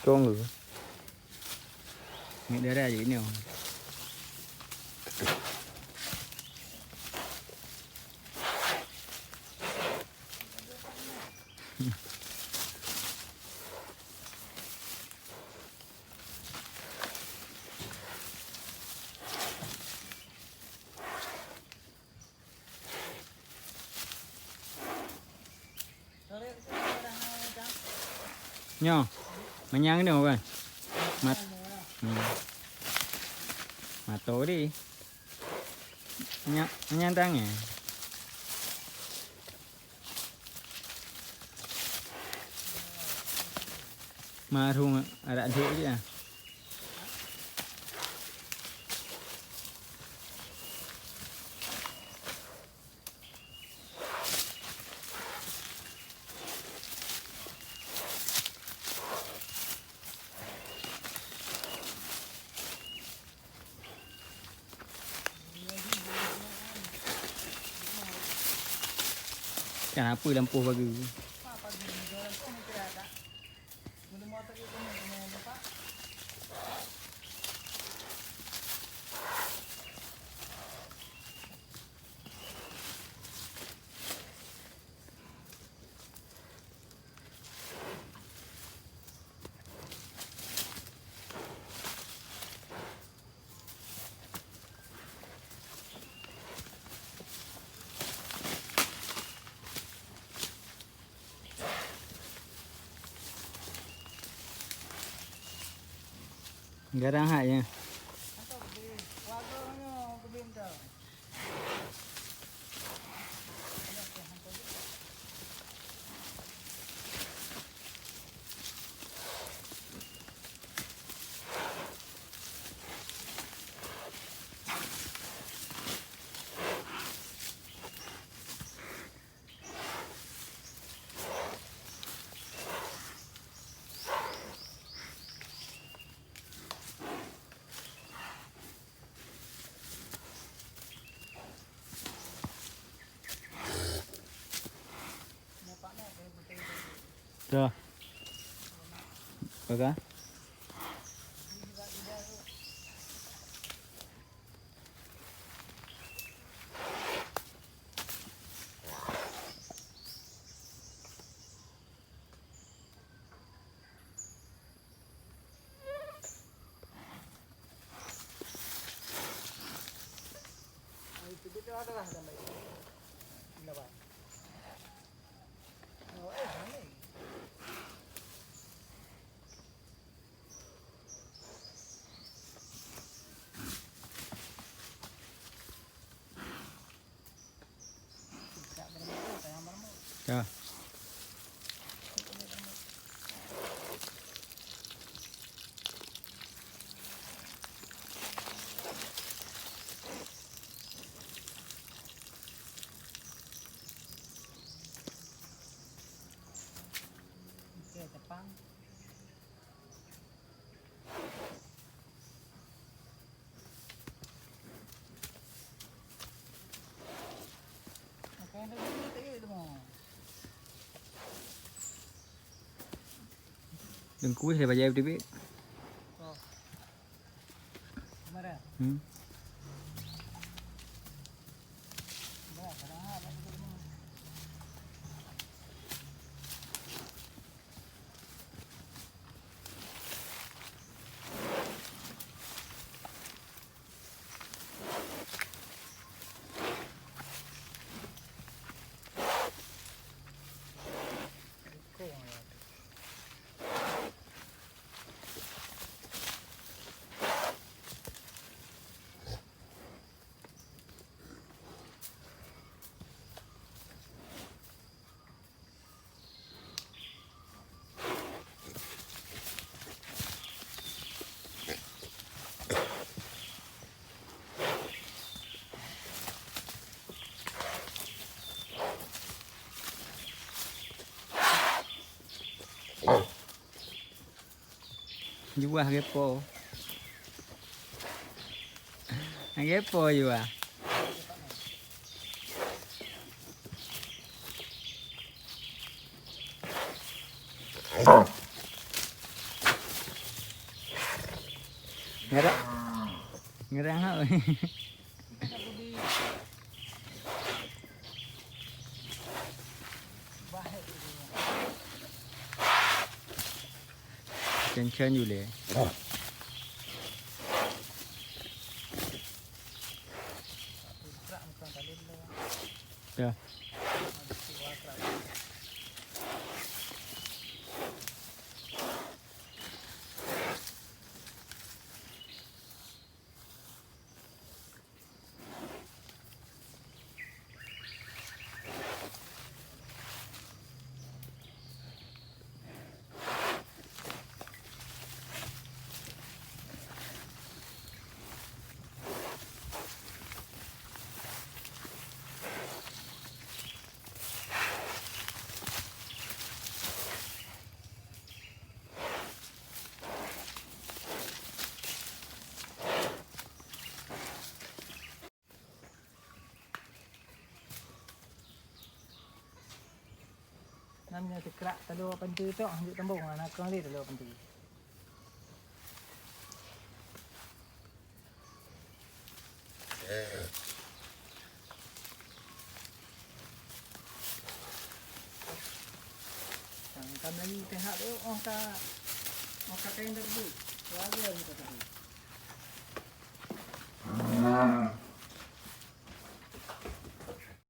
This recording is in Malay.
Con người nghĩ để ra gì nhiều nhau mà nhang cái đâu rồi mặt mà tối đi nhang tăng nhỉ mà thùng ada dulu chứ à kenapa lampu pagi garang hak je Tuh. Baga. Itu ada lah dan baik. Ini apa? Oh, ini. Cho. Jepang. Oke, ada itu mau. Đừng cúi thì bà gieo đi biết. Juga gepo. Gepo juga. budi. Baik. Chenอยู่เลย Kerak muka tadi dulu. เด้อ Ada dua kerak. น้ำเนี่ยจะกระตะโลปันตือเจาะอยู่ตำบงนะเครื่องรีดตะโลปันตือสั่งกำลังไปหาเดี๋ยวองค์การเต้นดับดุว้าเยอะนี่ก็จะดี